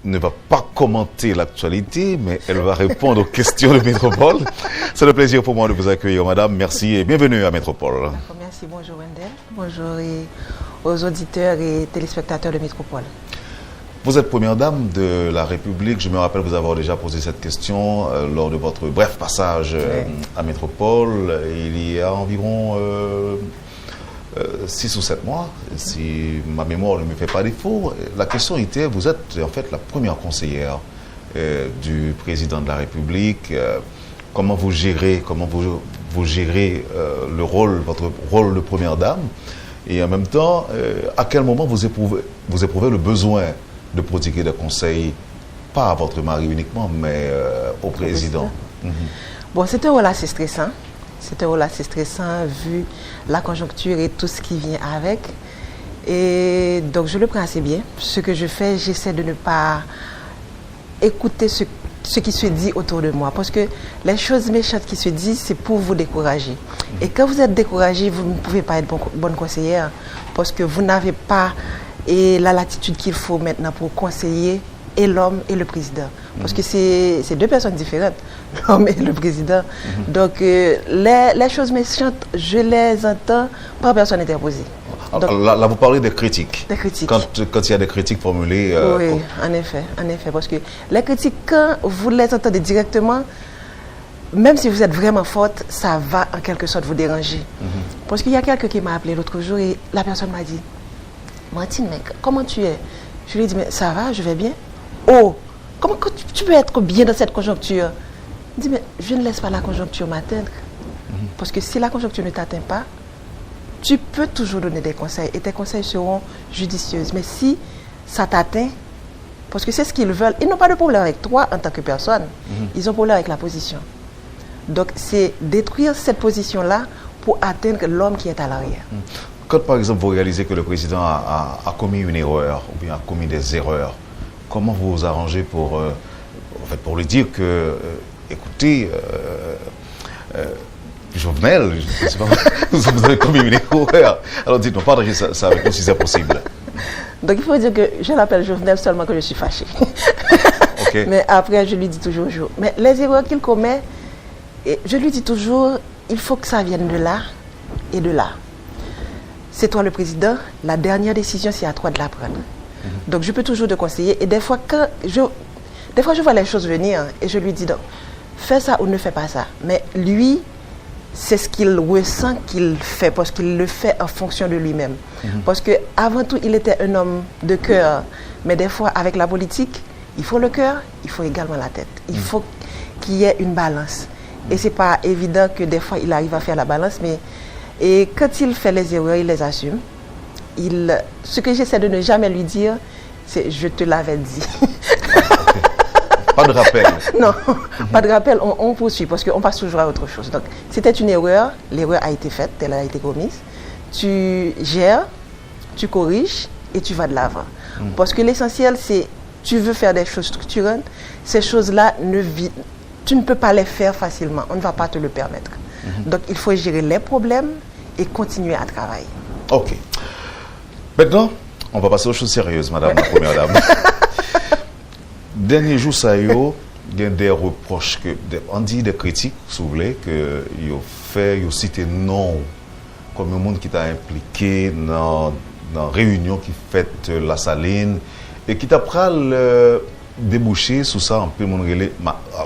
ne va pas commenter l'actualité, mais elle va répondre aux questions de Métropole. C'est un plaisir pour moi de vous accueillir, madame. Merci et bienvenue à Métropole. Merci, bonjour Wendell. Bonjour aux auditeurs et téléspectateurs de Métropole. Vous êtes première dame de la République. Je me rappelle vous avoir déjà posé cette question lors de votre bref passage à Métropole. Il y a environ 6 ou 7 mois, si ma mémoire ne me fait pas défaut. La question était, vous êtes en fait la première conseillère du président de la République. Comment vous gérez, le rôle, votre rôle de première dame, et en même temps, à quel moment vous éprouvez le besoin de prodiguer des conseils, pas à votre mari uniquement, mais au président. Bon, c'était un rôle assez stressant. C'était un rôle assez stressant vu la conjoncture et tout ce qui vient avec. Et donc, je le prends assez bien. Ce que je fais, j'essaie de ne pas écouter ce qui se dit autour de moi. Parce que les choses méchantes qui se disent, c'est pour vous décourager. Et quand vous êtes découragé, vous ne pouvez pas être bonne conseillère parce que vous n'avez pas la latitude qu'il faut maintenant pour conseiller et l'homme et le président. Parce que c'est deux personnes différentes, l'homme et le président. Donc, les choses méchantes, je les entends par personne interposée. Donc, là, vous parlez des critiques. Des critiques. Quand il y a des critiques formulées... oui, en effet. Parce que les critiques, quand vous les entendez directement, même si vous êtes vraiment forte, ça va en quelque sorte vous déranger. Parce qu'il y a quelqu'un qui m'a appelé l'autre jour et la personne m'a dit, Martine, mec, comment tu es? Je lui ai dit, mais ça va, je vais bien. Oh, comment tu peux être bien dans cette conjoncture? Il dit, mais je ne laisse pas la conjoncture m'atteindre. Parce que si la conjoncture ne t'atteint pas, tu peux toujours donner des conseils et tes conseils seront judicieux. Mais si ça t'atteint, parce que c'est ce qu'ils veulent, ils n'ont pas de problème avec toi en tant que personne, ils ont problème avec la position. Donc c'est détruire cette position-là pour atteindre l'homme qui est à l'arrière. Quand par exemple vous réalisez que le président a commis une erreur ou bien a commis des erreurs, comment vous vous arrangez pour lui dire que, écoutez, Jovenel, je ne sais pas, vous avez commis une erreur. Alors dites-moi, partagez ça avec nous si c'est possible. Donc il faut dire que je l'appelle Jovenel seulement que je suis fâchée. Okay. Mais après, je lui dis toujours, mais les erreurs qu'il commet, je lui dis toujours, il faut que ça vienne de là et de là. C'est toi le président, la dernière décision, c'est à toi de la prendre. Donc je peux toujours te conseiller. Et des fois, je vois les choses venir et je lui dis donc, fais ça ou ne fais pas ça. Mais lui, c'est ce qu'il ressent qu'il fait, parce qu'il le fait en fonction de lui-même. Parce qu'avant tout, il était un homme de cœur. Mais des fois, avec la politique, il faut le cœur, il faut également la tête. Il faut qu'il y ait une balance. Et ce n'est pas évident que des fois, il arrive à faire la balance, mais et quand il fait les erreurs, il les assume. Ce que j'essaie de ne jamais lui dire, c'est « je te l'avais dit ». Pas de rappel. Non, pas de rappel, on poursuit parce qu'on passe toujours à autre chose. Donc, c'était une erreur, l'erreur a été faite, elle a été commise. Tu gères, tu corriges et tu vas de l'avant. Parce que l'essentiel, c'est tu veux faire des choses structurantes, ces choses-là, tu ne peux pas les faire facilement, on ne va pas te le permettre. Donc, il faut gérer les problèmes et continuer à travailler. Ok. Maintenant, on va passer aux choses sérieuses, madame la première dame. Dernier jour, ça y a des reproches, on dit des critiques, si vous voulez, que vous citez non comme un monde qui t'a impliqué dans la réunion qui fait la saline et qui t'a débouché sous ça un peu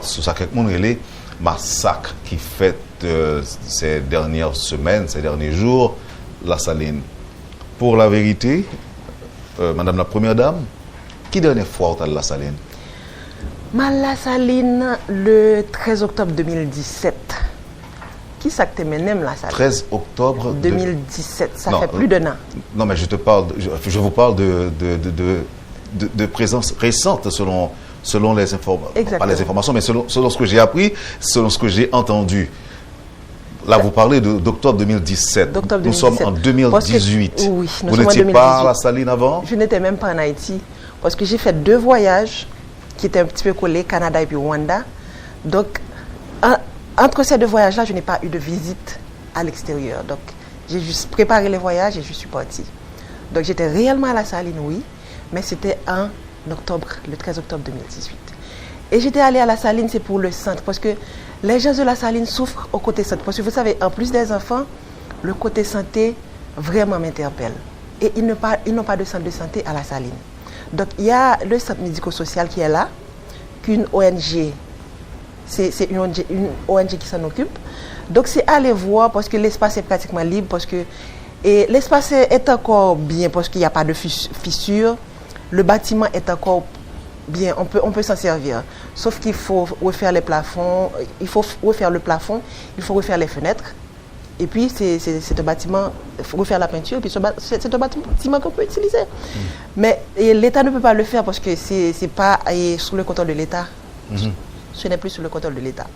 sous ça quelques monde relais massacre qui fait ces dernières semaines, ces derniers jours, la saline. Pour la vérité, madame la première dame, qui dernière fois au la saline? La saline le 13 octobre 2017. Qui ça que tu m'aimes la saline? 13 octobre 2017, ça fait plus d'un an. Non, mais je vous parle de présence récente selon les informations. Pas les informations, mais selon ce que j'ai appris, selon ce que j'ai entendu. Là, vous parlez d'octobre 2017. Nous sommes en 2018. Oui, vous n'étiez pas à la saline avant? Je n'étais même pas en Haïti. Parce que j'ai fait 2 voyages qui étaient un petit peu collés, Canada et puis Rwanda. Donc, entre ces 2 voyages-là, je n'ai pas eu de visite à l'extérieur. Donc, j'ai juste préparé les voyages et je suis partie. Donc, j'étais réellement à la saline, oui, mais c'était en le 13 octobre 2018. Et j'étais allée à la Saline, c'est pour le centre, parce que les gens de la Saline souffrent au côté centre. Parce que vous savez, en plus des enfants, le côté santé vraiment m'interpelle. Et ils n'ont pas de centre de santé à la Saline. Donc il y a le centre médico-social qui est là, qu'une ONG, c'est une ONG qui s'en occupe. Donc c'est aller voir parce que l'espace est pratiquement libre, parce que et l'espace est encore bien parce qu'il n'y a pas de fissure. Le bâtiment est encore bien, on peut s'en servir. Sauf qu'il faut refaire les plafonds, il faut refaire le plafond, il faut refaire les fenêtres. Et puis c'est un bâtiment, il faut refaire la peinture, et puis c'est un bâtiment qu'on peut utiliser. Mais l'État ne peut pas le faire parce que c'est pas sous le contrôle de l'État. Ce n'est plus sous le contrôle de l'État.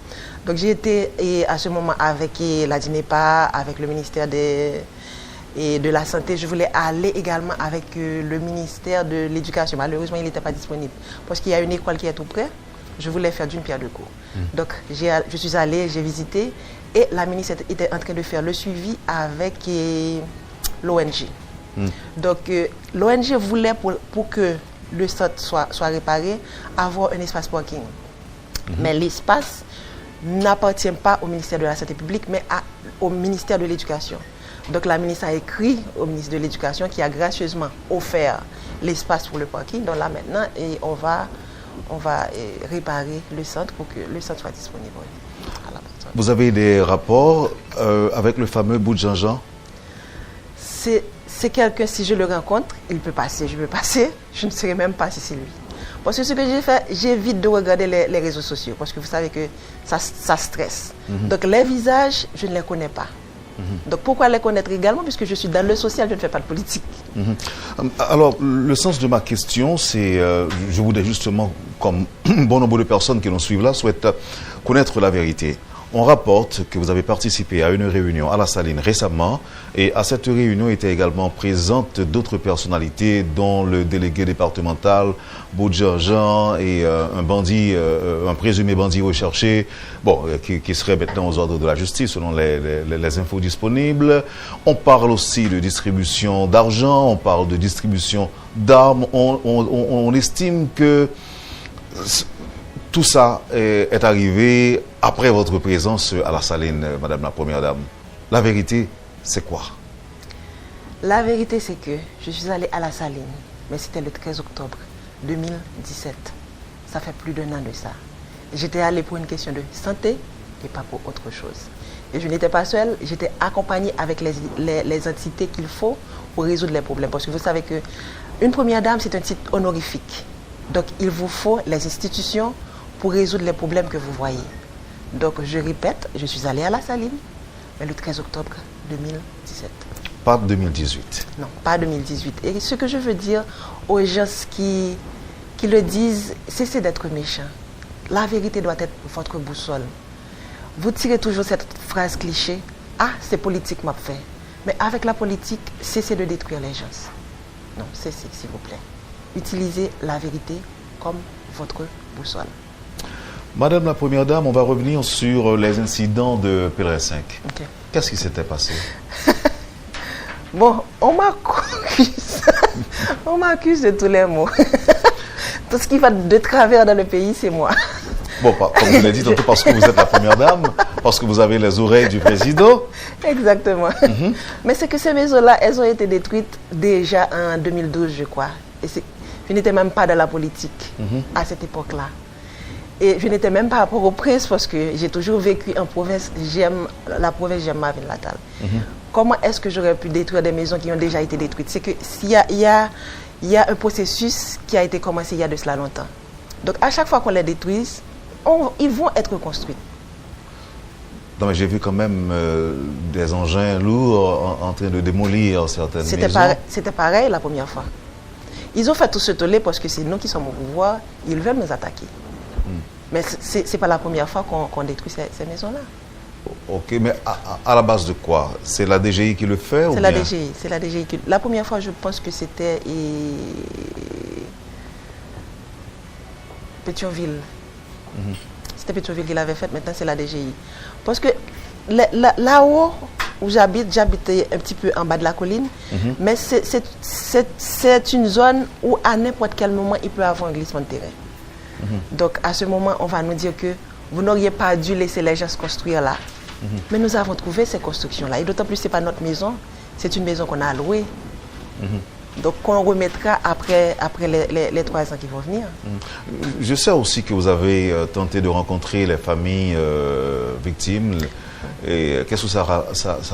Donc j'ai été à ce moment avec la DINEPA, avec le ministère de la Santé. Je voulais aller également avec le ministère de l'Éducation. Malheureusement, il n'était pas disponible parce qu'il y a une école qui est tout près. Je voulais faire d'une pierre deux coups. Donc je suis allée, j'ai visité et la ministre était en train de faire le suivi avec l'ONG. Donc l'ONG voulait pour que le centre soit réparé, avoir un espace parking. Mais l'espace n'appartient pas au ministère de la Santé publique, mais au ministère de l'Éducation. Donc la ministre a écrit au ministre de l'Éducation qui a gracieusement offert l'espace pour le parking. Donc là maintenant, on va réparer le centre pour que le centre soit disponible à la personne. Vous avez des rapports avec le fameux bout de Jean-Jean? C'est quelqu'un, si je le rencontre, il peut passer, je peux passer, je ne saurais même pas si c'est lui. Parce que ce que j'ai fait, j'évite de regarder les réseaux sociaux, parce que vous savez que ça stresse. Donc les visages, je ne les connais pas. Donc pourquoi les connaître également, puisque je suis dans le social, je ne fais pas de politique. Alors, le sens de ma question, c'est, je voudrais justement, comme bon nombre de personnes qui nous suivent là, souhaitent connaître la vérité. On rapporte que vous avez participé à une réunion à la Saline récemment et à cette réunion étaient également présentes d'autres personnalités dont le délégué départemental Boudjanjan et un présumé bandit recherché, qui serait maintenant aux ordres de la justice selon les infos disponibles. On parle aussi de distribution d'argent, on parle de distribution d'armes. On estime que tout ça est arrivé après votre présence à la Saline, Madame la Première Dame. La vérité, c'est quoi? La vérité, c'est que je suis allée à la Saline, mais c'était le 13 octobre 2017. Ça fait plus d'un an de ça. J'étais allée pour une question de santé et pas pour autre chose. Et je n'étais pas seule, j'étais accompagnée avec les entités qu'il faut pour résoudre les problèmes. Parce que vous savez qu'une Première Dame, c'est un titre honorifique. Donc, il vous faut les institutions pour résoudre les problèmes que vous voyez. Donc, je répète, je suis allée à la Saline, mais le 13 octobre 2017. Pas 2018. Non, pas 2018. Et ce que je veux dire aux gens qui le disent, cessez d'être méchants. La vérité doit être votre boussole. Vous tirez toujours cette phrase cliché, « Ah, c'est politique m'a fait ». Mais avec la politique, cessez de détruire les gens. Non, cessez, s'il vous plaît. Utilisez la vérité comme votre boussole. Madame la Première Dame, on va revenir sur les incidents de Pèlerin 5. Okay. Qu'est-ce qui s'était passé? Bon, on m'accuse de tous les mots. Tout ce qui va de travers dans le pays, c'est moi. Bon, comme je l'ai dit tantôt, parce que vous êtes la Première Dame, parce que vous avez les oreilles du président. Exactement. Mais c'est que ces maisons-là, elles ont été détruites déjà en 2012, je crois. Et je n'étais même pas dans la politique à cette époque-là. Et je n'étais même pas à Port-au-Prince parce que j'ai toujours vécu en province. J'aime la province, j'aime ma ville natale. Comment est-ce que j'aurais pu détruire des maisons qui ont déjà été détruites? C'est que s'il y a un processus qui a été commencé il y a de cela longtemps. Donc à chaque fois qu'on les détruise, ils vont être construits. Non, mais j'ai vu quand même des engins lourds en train de démolir certaines maisons. C'était pareil la première fois. Ils ont fait tout ce tollé parce que c'est nous qui sommes au pouvoir, ils veulent nous attaquer. Mais ce n'est pas la première fois qu'on détruit ces maisons-là. Ok, mais à la base de quoi? C'est la DGI qui le fait? C'est la DGI, c'est la DGI qui... La première fois, je pense que c'était Pétionville. C'était Pétionville qui l'avait fait, maintenant c'est la DGI. Parce que là-haut, où j'habite un petit peu en bas de la colline, mais c'est une zone où à n'importe quel moment, il peut y avoir un glissement de terrain. Donc, à ce moment, on va nous dire que vous n'auriez pas dû laisser les gens se construire là. Mais nous avons trouvé ces constructions-là. Et d'autant plus, ce n'est pas notre maison, c'est une maison qu'on a louée. Donc, qu'on remettra après les 3 ans qui vont venir. Je sais aussi que vous avez tenté de rencontrer les familles victimes. Et qu'est-ce que ça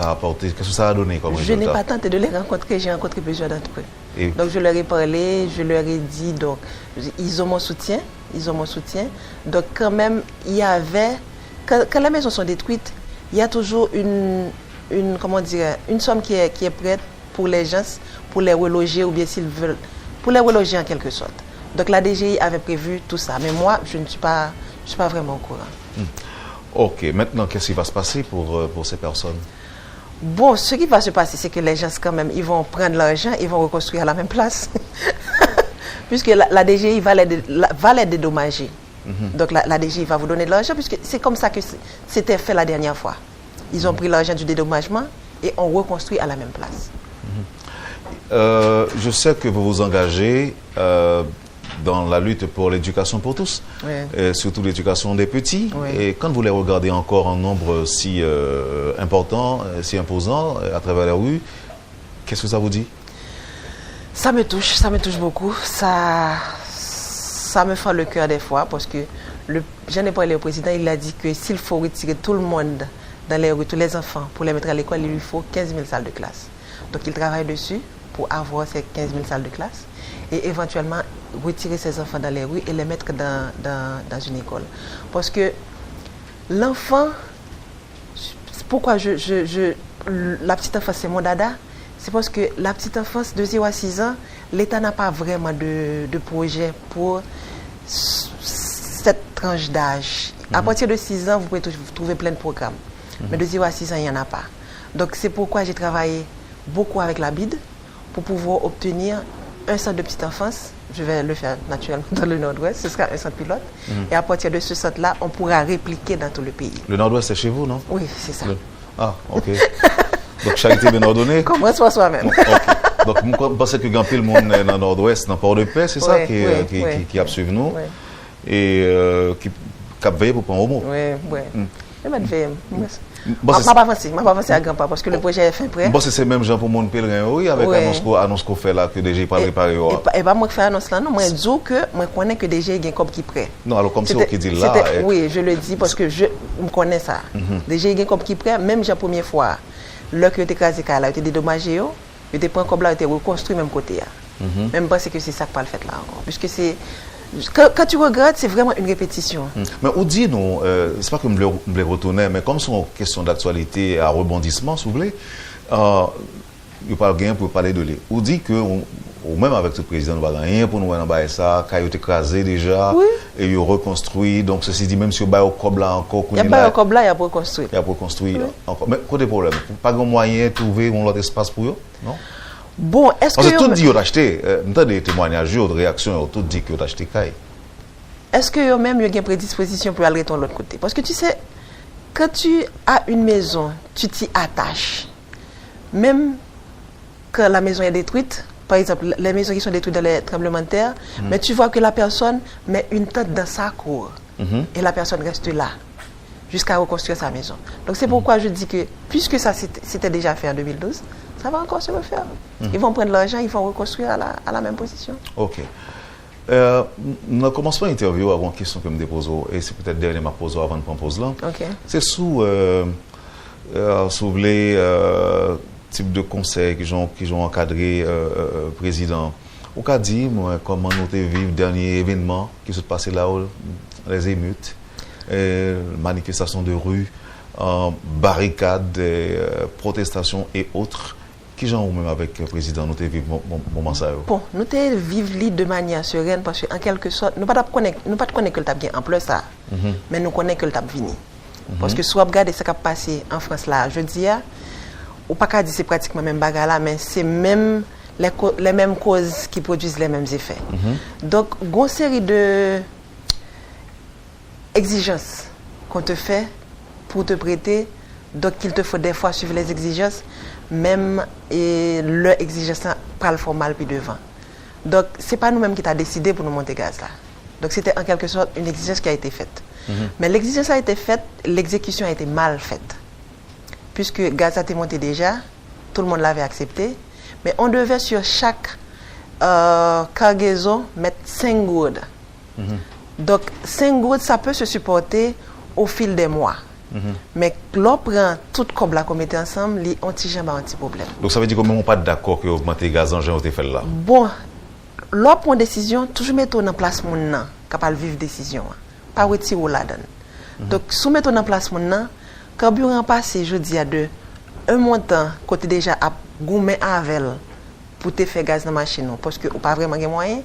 a apporté? Qu'est-ce que ça a donné comme résultat? Je n'ai pas tenté de les rencontrer, j'ai rencontré plusieurs d'entre eux. Donc, je leur ai parlé, je leur ai dit, donc, ils ont mon soutien. Donc, quand même, il y avait, quand les maisons sont détruites, il y a toujours une somme qui est prête pour les gens, pour les reloger ou bien s'ils veulent, pour les reloger en quelque sorte. Donc la DGI avait prévu tout ça, mais moi, je ne suis pas vraiment au courant. Ok, maintenant, qu'est-ce qui va se passer pour ces personnes? Bon, ce qui va se passer, c'est que les gens, quand même, ils vont prendre l'argent, ils vont reconstruire à la même place. Puisque la DGI va les dédommager. Donc la DGI va vous donner de l'argent, puisque c'est comme ça que c'était fait la dernière fois. Ils ont pris l'argent du dédommagement et on reconstruit à la même place. Je sais que vous vous engagez dans la lutte pour l'éducation pour tous, et surtout l'éducation des petits. Et quand vous les regardez encore en nombre si important, si imposant à travers les rues, qu'est-ce que ça vous dit? Ça me touche beaucoup. Ça me fait le cœur des fois parce que j'en ai parlé au président, il a dit que s'il faut retirer tout le monde dans les rues, tous les enfants, pour les mettre à l'école, il lui faut 15 000 salles de classe. Donc il travaille dessus pour avoir ces 15 000 salles de classe et éventuellement retirer ces enfants dans les rues et les mettre dans une école. Parce que l'enfant, pourquoi la petite enfance c'est mon dada, c'est parce que la petite enfance de 0 à 6 ans, l'État n'a pas vraiment de projet pour cette tranche d'âge. À partir de 6 ans, vous pouvez trouver plein de programmes. Mais de 0 à 6 ans, il n'y en a pas. Donc c'est pourquoi j'ai travaillé beaucoup avec la BID pour pouvoir obtenir un centre de petite enfance. Je vais le faire naturellement dans le Nord-Ouest. Ce sera un centre pilote. Et à partir de ce centre-là, on pourra répliquer dans tout le pays. Le Nord-Ouest, c'est chez vous, non? Oui, c'est ça. Ah, ok. Donc, charité bien ordonnée. Commence par soi-même. Okay. Donc, je pense que quand le monde est dans le Nord-Ouest, dans Port-de-Paix, c'est ça qui a suivi nous et qui a veillé pour prendre au mot. Oui. Je vais veiller. Je ne vais pas avancer à grand-pas parce que le projet est fin prêt. Bon, c'est ces mêmes gens pour mon pèlerin, oui, avec l'annonce qu'on fait là, que déjà pas préparé. Et pas moi qui fais l'annonce là, non. Moi, je dis que moi, je connais que déjà il y a un cop qui est prêt. Non, alors comme c'est vous qui dit là. Oui, je le dis parce que je connais ça. Déjà il y a un cop qui est prêt, même la première fois. Là que tu écrasé, il a été dédommagé, il était pris comme là, il était reconstruit même côté. Même pas c'est que c'est ça que pas le fait là encore. Puisque c'est. Quand tu regardes, c'est vraiment une répétition. Mais on dit, non, c'est pas que je me retourner, mais comme c'est une question d'actualité à rebondissement, si vous voulez, il parle bien pour parler de lui. On dit que, ou même avec le président, nous n'avons rien pour nous en ça, quand il a été écrasé déjà, et il a reconstruit. Donc, ceci dit, même si il y a un cob là encore, il y a un cob là, il y a reconstruit. Il y a reconstruit encore. Mais côté problème, pas de moyen de trouver un autre espace pour eux, non? Bon, est-ce que... tout dit qu'ils ont acheté, nous des témoignages, de réactions, tout dit qu'ils ont acheté Caille. Est-ce que même il y a une prédisposition pour aller de l'autre côté? Parce que tu sais, quand tu as une maison, tu t'y attaches. Même quand la maison est détruite, par exemple, les maisons qui sont détruites dans les tremblements de terre, mais tu vois que la personne met une tente dans sa cour et la personne reste là jusqu'à reconstruire sa maison. Donc c'est pourquoi je dis que, puisque ça c'était déjà fait en 2012, ça va encore se refaire. Ils vont prendre l'argent, ils vont reconstruire à la même position. Ok. Nous commençons l'interview avant une question que je me dépose, et c'est peut-être dernier ma pose avant de prendre pause là. Okay. C'est sous les types de conseils qui ont encadré le président. Au cas dit, comment nous vivons le dernier événement qui s'est passé là, les émeutes, manifestations de rue, barricades, protestations et autres. Qui j'en ou même avec le président, nous vivons moment ça? Bon, nous vivons de manière sereine parce qu'en quelque sorte, nous ne pouvons pas connaître que le tape en plus ça, mais nous connaissons que le tape vini. Parce que si vous regardez ce qui a passé en France là, je dis, ou pas qu'à dire c'est pratiquement même bagarre là, mais c'est même les mêmes causes qui produisent les mêmes effets. Donc, une série de exigences qu'on te fait pour te prêter Donc, il te faut des fois suivre les exigences, même et leur exigence pas le formal puis devant. Donc, ce n'est pas nous-mêmes qui t'a décidé pour nous monter gaz là. Donc, c'était en quelque sorte une exigence qui a été faite. Mais l'exigence a été faite, l'exécution a été mal faite. Puisque gaz a été monté déjà, tout le monde l'avait accepté, mais on devait sur chaque cargaison mettre 5 gourdes. Donc, 5 gourdes, ça peut se supporter au fil des mois. Mais l'on prend tout comme la comité ensemble, les anti-jamais anti-problème. Donc, ça veut dire que nous n'avons pas d'accord que augmenter le gaz en général fait là. Bon, l'on prend décision, toujours mettre en place mon nom, capable de vivre décision. Pas retirer la donne. Donc, soumettre en place mon nom, carburant passé, je dis à deux, un montant, côté déjà à gourmet avec pour te faire gaz dans la machine, parce que pas vraiment de moyens.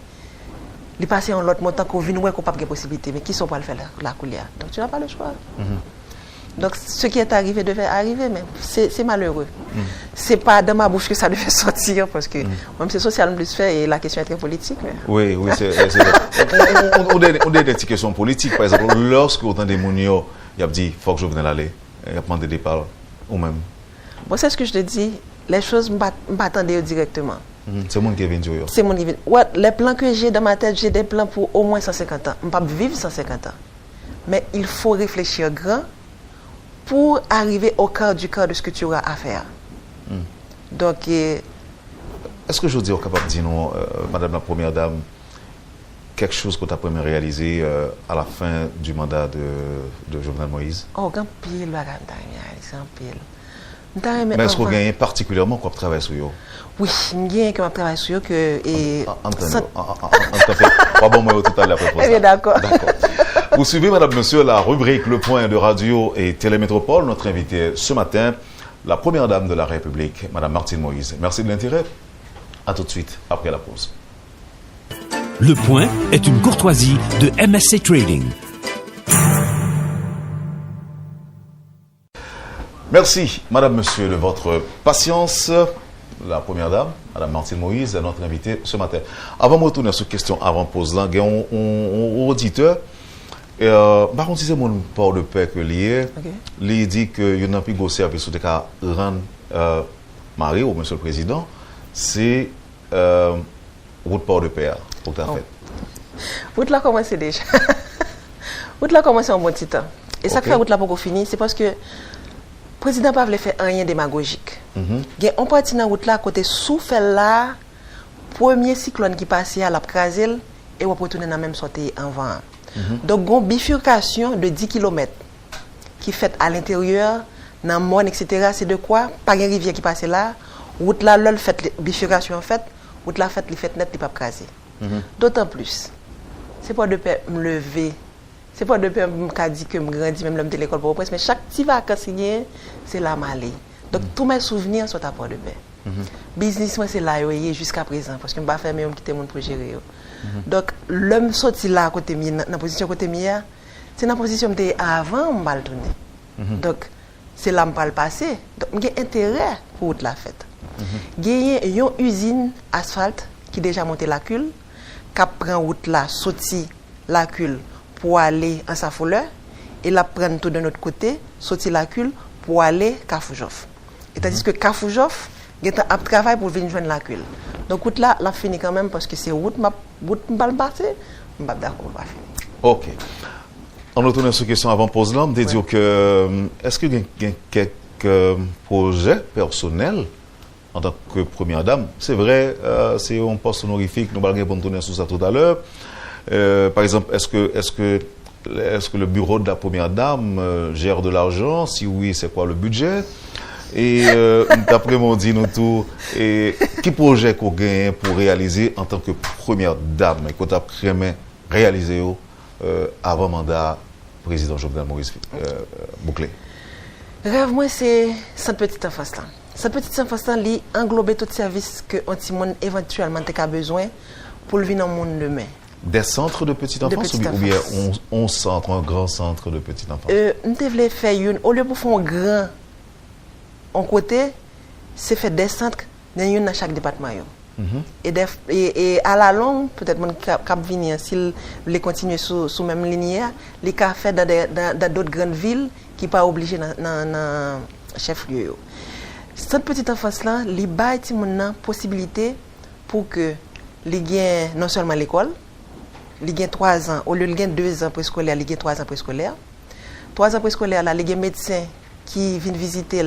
Il passe en l'autre montant qu'on vient qu'on pas de possibilité, mais qui sont pas le faire la coulière. Donc tu n'as pas le choix. Donc ce qui est arrivé devait arriver, mais c'est malheureux. C'est pas dans ma bouche que ça devait sortir, parce que même c'est social plus fait et la question est très politique. Mais... Oui, c'est on a des questions politiques. Par exemple, lorsque autant des mounions, il a dit faut que je vienne aller, il a demandé des départ ou même. Bon, c'est ce que je te dis. Les choses ne m'attendaient directement. C'est mon qui vient dire. C'est mon qui vient. Ouais, les plans que j'ai dans ma tête, j'ai des plans pour au moins 150 ans. Je ne peux pas vivre 150 ans. Mais il faut réfléchir grand pour arriver au cœur de ce que tu auras à faire. Donc, est-ce que je dis capable de dire, Madame la Première Dame, quelque chose que tu as pu réaliser à la fin du mandat de Jovenel Moïse? Oh, grand pile, grand pile. Mais est-ce qu'on gagne particulièrement quand on travaille sur eux? Oui, je gagne quand on travaille sur eux que... D'accord. Vous suivez, Madame, Monsieur, la rubrique Le Point de Radio et Télémétropole. Notre invitée ce matin, la Première Dame de la République, Madame Martine Moïse. Merci de l'intérêt. À tout de suite, après la pause. Le Point est une courtoisie de MSC Trading. Merci, Madame, Monsieur, de votre patience. La Première Dame, Madame Martine Moïse, est notre invitée ce matin. Avant de retourner sur question avant pause, là, on auditeur. Par contre, si c'est mon port de paix que lié, il dit que il n'y a plus de service sur le cas rendre Marie ou Monsieur le Président, c'est route port de paix pour ta fête. Route là commencé déjà. Route là commencé en bon petit temps. Et ça fait route là pour finir, c'est parce que le président ne veut faire rien de démagogique. On partit dans la route là, côté Soufel là, premier cyclone qui passait à la Krasel, et on retourner dans la même sortie en vent. Donc, une bifurcation de 10 km qui fait à l'intérieur, dans le monde, etc. C'est de quoi? Pas une rivière qui passe là. Route là, l'ol fait bifurcation en fait. Route là, fait les fait net, il pas craser. D'autant plus, c'est pas de paix me lever. C'est pas de paix me dit que me grandis même l'homme de l'école pour presse, mais chaque petit vacances c'est là m'aller. Donc tous mes souvenirs sont à port de paix. Business moi c'est là jusqu'à présent parce que me pas faire même quitter mon pour gérer. Donc l'homme sorti là côté dans position côté mia, c'est dans position m'était avant on va le tourner. Donc c'est là me pas le passer. Donc j'ai intérêt pour la fête. Gagner une usine asphalte qui déjà monté la cul, qui prend route là sorti la cul pour aller en Safouleur et la prendre tout de notre côté, sortir la cul pour aller à Kafoujof. Et tandis que Kafoujof, il y a un travail pour venir joindre la cul. Donc route là, la fini quand même parce que c'est route mal passé, je suis d'accord, va finir. OK. On retourne sur la question avant pause là, on me dit que est-ce qu'il y a quelques projets personnels en tant que première dame? C'est vrai, c'est un poste honorifique, nous allons retourner sur ça tout à l'heure. Par exemple, est-ce que le bureau de la première dame gère de l'argent? Si oui, c'est quoi le budget? Et d'après mon dit nous tout, quel projet qu'on gagne pour réaliser en tant que première dame et qu'on a réalisé avant mandat président Jovenel Moïse Bouclé? Rêve moi c'est cette petite enfance là. Cette petite enfance là, elle englobe tout service que Antimon éventuellement a besoin pour le venir dans le monde demain. Des centres de petite enfance ou bien un centre, un grand centre de petite enfance? Nous devons faire une, au lieu de faire un grand en côté, c'est faire des centres dans chaque département. Et à la longue, peut-être mon cap venir, s'il les continuer sous même ligne, les cas fait dans d'autres grandes villes qui ne sont pas obligés dans chef-lieu. Cette petite enfance-là, il y a une possibilité pour que il y ait non seulement l'école, il y a 3 ans, au lieu de 2 ans préscolaires, il y a 3 ans préscolaires. 3 ans préscolaires, là, il y a un médecin qui vient visiter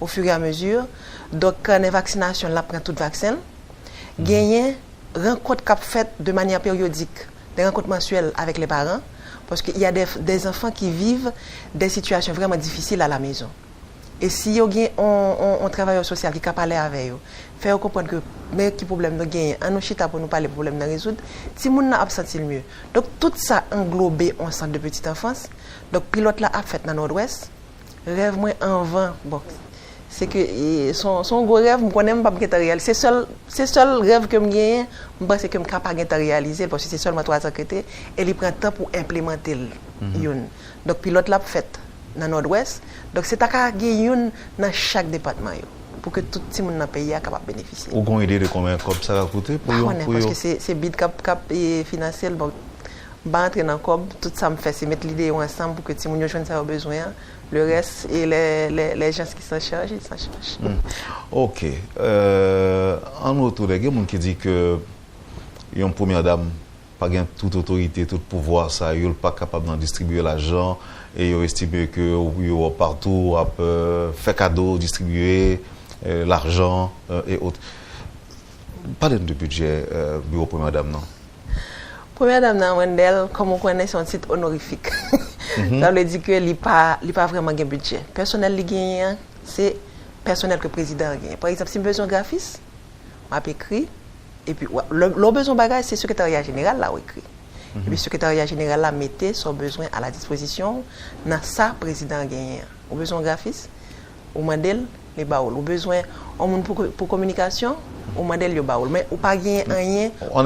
au fur et à mesure. Donc, quand les vaccinations, là, prend tout vaccin. Il y a une rencontre qui est faite de manière périodique, des rencontres mensuelles avec les parents, parce qu'il y a des enfants qui vivent des situations vraiment difficiles à la maison. Et si il y a un travailleur social qui peut parler avec eux, faire comprendre que mais qui problème nous gagne, en nous chita pour nous parler problème nous résoudre, si moun n'a absenti le mieux. Donc tout ça englobé en centre de petite enfance. Donc pilote là a fait dans nord-ouest. Rêve moi en vent. Bon, c'est que son gros rêve me connais pas bien réaliser. C'est seul rêve que me gagne, me pense que me capable de réaliser parce que c'est seulement 3 ans que et il prend temps pour implémenter Donc pilote là fait dans nord-ouest. Donc c'est à gagner dans chaque département pour que tout le monde dans le pays soit capable de bénéficier. Vous avez une idée de combien ça va coûter pour parce que c'est bid cap et financier bon entrer dans cob tout ça me fait c'est mettre l'idée ensemble pour que tout le monde joigne ça besoin le reste et les gens qui s'en chargent ils s'en chargent. OK. En autour des gens qui dit que une première dame pas gain toute autorité, tout pouvoir ça, il pas capable d'en distribuer l'argent et il estime que yo partout a fait cadeau, distribuer l'argent et autres. Pas de budget bureau première dame non. Première dame dans Wendell comme on connaît son titre honorifique. Ça veut dire que il pas vraiment un budget. Personnel li gagne c'est personnel que le président gagne. Par exemple, si besoin graphiste, m'a écrit et puis le besoin bagage c'est secrétariat général là écrit. Et puis le secrétariat général là mettait son besoin à la disposition dans ça président gagne. Au besoin graphiste, au modèle les baoul, au besoin pour communication, au modèle le baoul, mais ou pas gagner rien. On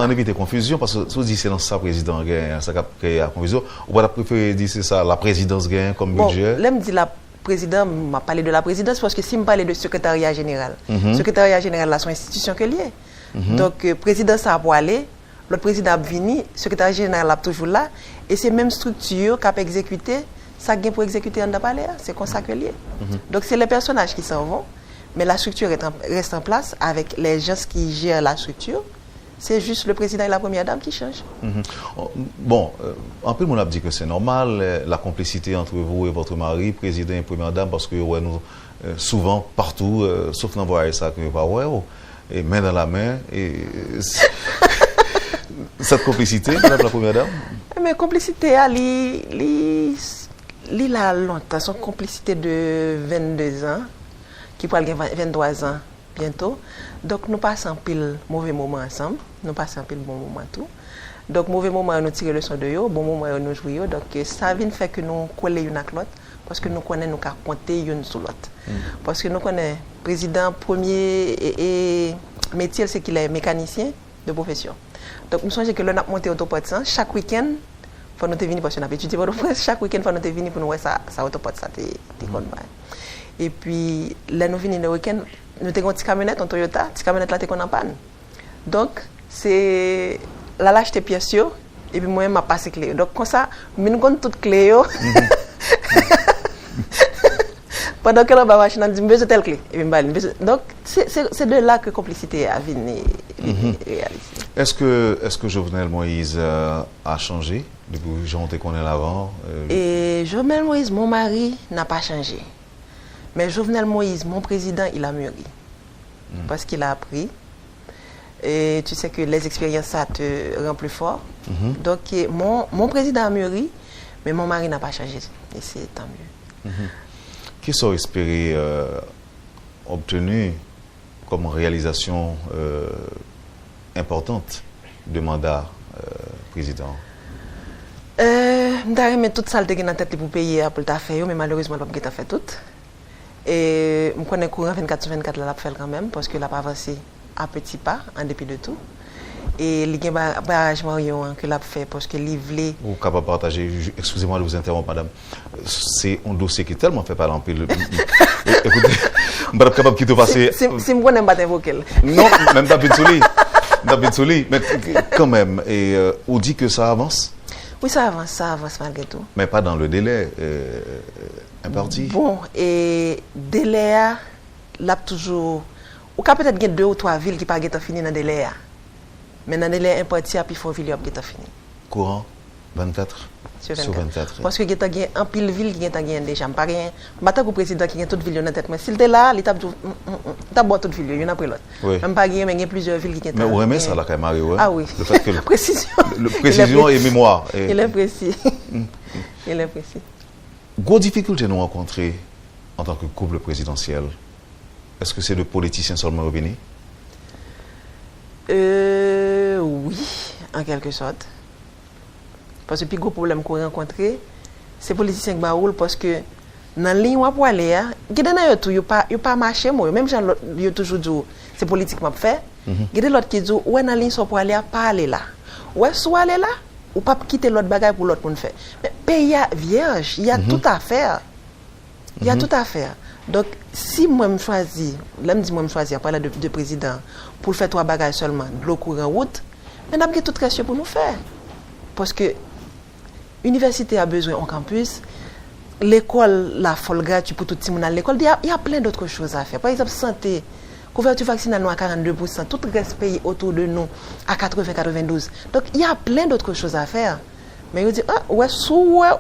évite confusion parce que si on dit c'est dans ça président gagne, ça crée la confusion. On va préférer dire c'est ça la présidence gagne comme budget. Là me dit la président m'a parlé de la présidence parce que si me parler de secrétariat général, secrétariat général là sont institutions que liées. Donc président ça pour aller, le président a venu, secrétaire général là toujours là et c'est même structure qui a exécuté ça gain pour exécuter en parler, c'est comme ça que lié. Donc c'est les personnages qui s'en vont, mais la structure reste en place avec les gens qui gèrent la structure. C'est juste le président et la première dame qui changent. Bon, en plus, on a dit que c'est normal, la complicité entre vous et votre mari, président et première dame, parce que ouais, nous, souvent, partout, sauf dans voir ça, que bah, ouais, et main dans la main, et cette complicité, madame la première dame? Mais complicité, elle a longtemps, son complicité de 22 ans, qui peut avoir 23 ans bientôt. Donc, nous passons pile mauvais moment ensemble, nous passons pile bon moment tout. Donc, mauvais moment, nous tirons le son de eux, bon moment, nous jouons. Donc, ça vient faire que nous collons une avec l'autre, parce que nous connaissons, nous pouvons compter une sur l'autre. Parce que nous connaissons, le président premier et métier, c'est qu'il est mécanicien de profession. Donc, nous songeons que l'on a monté autoport chaque week-end, il faut nous venir parce qu'on a étudié pour chaque week-end, il faut nous venir pour nous voir ça autoport ça, et puis, là, nous venons le week-end, nous avons une petite camionnette en Toyota, cette camionnette là, on en panne. Donc, c'est là, l'acheter pièces, et puis moi, je passe les clés. Donc, comme ça, je avons toutes les clés. Pendant que l'on va machine, on dit, besoin de telle clé. Donc, c'est de là que la complicité a venu réaliser. Est-ce que Jovenel Moïse a changé depuis que j'en connais l'avant? Et Jovenel Moïse, mon mari, n'a pas changé. Mais Jovenel Moïse, mon président, il a mûri. Parce qu'il a appris. Et tu sais que les expériences, ça te rend plus fort. Donc, mon président a mûri, mais mon mari n'a pas changé. Et c'est tant mieux. Qu'est-ce qu'on espérait obtenir comme réalisation importante de mandat président? Je toute ça dans la tête pour payer pour le faire, mais malheureusement, je n'ai pas fait tout. Et je connais courant 24/24 là, fait quand même, parce que la pas avancé à petits pas, en dépit de tout. Et il y a un barrage Marion que l'a fait parce que livrer. Vous capable de partager, excusez-moi de vous interrompre, madame. C'est un dossier qui est tellement fait parler en pile. Écoutez, je ne suis pas capable de passer. Si je ne peux pas t'invoquer. Non, même pas Souli. Mais quand même, et on dit que ça avance. Oui, ça avance malgré tout. Mais pas dans le délai Un parti. Bon, et délai, là toujours. Ou peut peut-être 2 ou 3 villes qui pas fini dans délai. Mais dans délai un parti puis faut ville qui fini. Courant 24 sur 24. Parce que il y a un pile ville qui est déjà pas rien. Maintenant que le président qui a toute ville dans tête mais s'il était là, il t'a boit toute ville une après l'autre. Même pas rien mais il y a plusieurs villes qui sont. Mais on remet ça là quand même. Ah oui. Le fait que précision. Précision et mémoire. Il est précis. Il est précis. Gros difficultés nous rencontrer en tant que couple présidentiel. Est-ce que c'est de politiciens seulement revenus? Oui, en quelque sorte. Parce que le plus gros problème qu'on rencontre, c'est les politiciens qui baroulent parce que dans la ligne où on aller, il n'y a pas marché. Même si il y a toujours dit c'est politiquement fait, il y a l'autre qui dit ouais, dans la ligne pour aller, pas aller là. Ouais, soit aller là, ou pas quitter l'autre bagaille pour l'autre monde faire. Mais pays vierge, il y a tout à faire. Il y a tout à faire. Donc, si moi je choisis, là je dis moi je choisis après de président pour faire 3 bagages seulement, de l'eau courant route, mais on a tout reste pour nous faire. Parce que l'université a besoin en campus, l'école, la folle gratuite pour tout le monde à l'école, il y a plein d'autres choses à faire. Par exemple, santé, couverture vaccinale à 42%, tout le reste pays autour de nous à 80-92%. Donc, il y a plein d'autres choses à faire. Mais ils disent, ouais,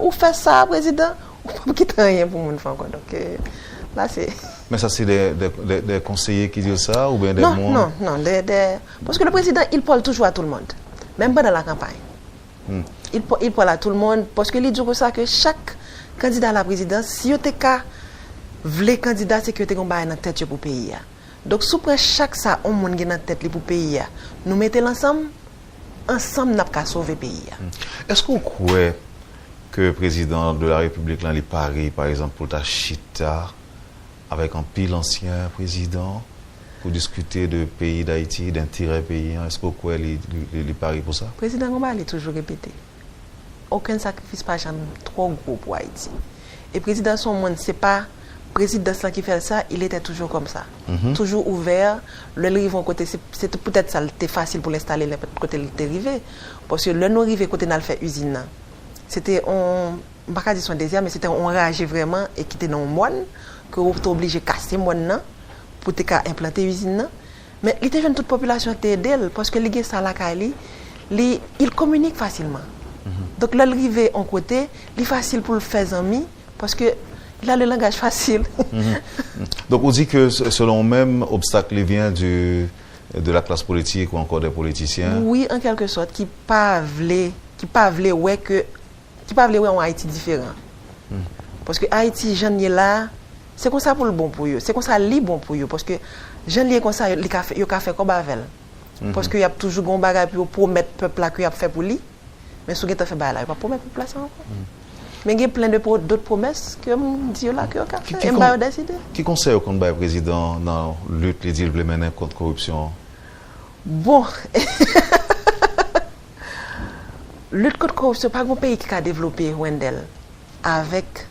ou fait ça, président, ou pas quitter rien pour nous faire encore. Donc, là, c'est... Mais ça, c'est des conseillers qui disent ça ou bien des Non, parce que le président, il parle toujours à tout le monde, même pas dans la campagne. Il parle à tout le monde parce que il dit que ça que chaque candidat à la présidence, si vous êtes le candidat, c'est que vous êtes dans tête pour le pays. Donc, si vous prenez chaque ça, on monde dans tête pour le pays, nous mettons ensemble, nous pas sauver le pays. Est-ce qu'on croit que le président de la République, là, il Paris, par exemple, pour ta chita, avec un pile ancien président, pour discuter de pays d'Haïti, d'intérêt pays, est-ce que vous croyez il Paris pour ça? Le président Gomba, il est toujours répété. Aucun sacrifice pas jamais trop gros pour Haïti. Et le président son monde, c'est pas le président qui fait ça, il était toujours comme ça. Toujours ouvert. Le livre côté, c'est peut-être ça, c'était facile pour l'installer côté il était arrivé. Parce que le non arrivé côté n'a fait usine. C'était on pas dire son désir, mais c'était on réagit vraiment et qui était dans le moine que vous êtes obligé de casser le moine pour implanter l'usine. Mais il était jeune toute population qui était aidé parce que les ça la il communique facilement. Donc l'arrivée en côté, il est facile pour le faire amis parce que il a le langage facile. Donc on dit que selon même obstacle vient de la classe politique ou encore des politiciens. Oui, en quelque sorte, qui pas ouais en Haïti différent. Parce que Haïti jeune là, c'est comme ça pour le bon pour eux, c'est comme ça li bon pour eux parce que jeune li comme ça il a fait comme avec. Parce qu'il y a toujours gon bagage pour promettre peuple là qu'il a fait pour lui. Mais si vous avez fait ça, il ne va pas promettre pour placer encore. Mais il y a plein d'autres promesses que je dis là que vous avez fait. Et vous décidé. Qui conseille au le président dans la lutte contre la corruption? Bon. Lutte contre la corruption, pas un pays qui a développé Wendell avec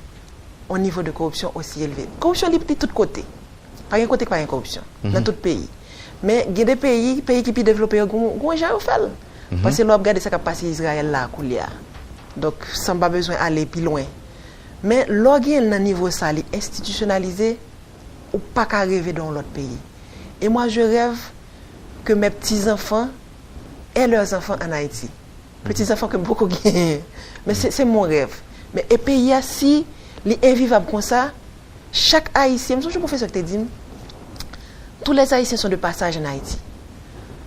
un niveau de corruption aussi élevé. La corruption est de tous côtés. Pas un côté, pas une corruption. Dans tout pays. Mais il y a des pays qui peuvent développer un gens fait. Parce que l'on regarde ce qui a passé Israël là, donc sans pas besoin d'aller plus loin. Mais l'on a un niveau sali institutionnalisé ou pas qu'à rêver dans l'autre pays. Et moi je rêve que mes petits-enfants aient leurs enfants en Haïti. Petits-enfants que beaucoup gagnent. Mais c'est mon rêve. Mais les pays si les invivable comme ça, chaque Haïtien, je peux faire ce que tu dis, tous les Haïtiens sont de passage en Haïti.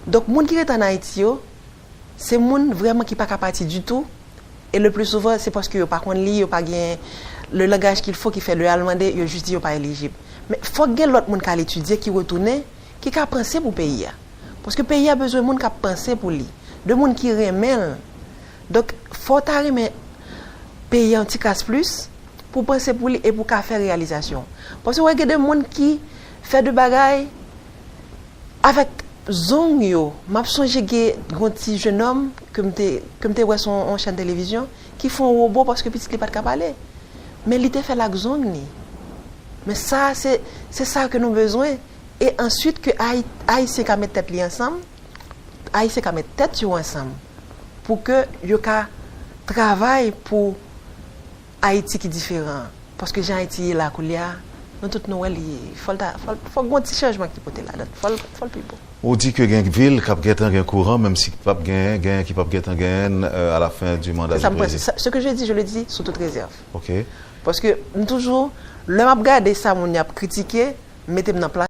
Donc les gens qui sont en Haïti, c'est les gens vraiment qui ne sont pas partir du tout. Et le plus souvent, c'est parce qu'ils n'ont pas le langage qu'il faut, qui fait le allemand, ils ont juste dit qu'ils ne sont pas éligibles. Mais il faut que l'autre monde qui étudié, qui retourne, qui a pensé pour le pays. Parce que le pays a besoin de gens qui ont pensé pour lui. De gens qui remettent. Donc, il faut que pays un petit casse plus pour penser pour lui et pour faire réalisation. Parce que il y a des gens qui font des bagailles avec zong yo, m'a songé que un petit jeune homme comme te voit son chaîne de télévision qui font un robot parce que petit il pas de parler. Mais il te fait la zong ni. Mais ça c'est ça que nous avons besoin et ensuite que Haïtien ka mettre tête li ensemble, Haïtien ka mettre tête yo ensemble pour que yo ka travaille pour Haïti qui différent. Parce que j'ai Haïti là, nous tous nous, il faut un petit changement qui peut être là. Il faut le plus beau. On dit que il y a une ville qui a un courant, même si pas gain qui pas un gain à la fin du mandat du président. Ce que je dis, je le dis sous toute réserve. OK. Parce que toujours, le m'a regardé ça, on a critiqué, mettez-moi dans place.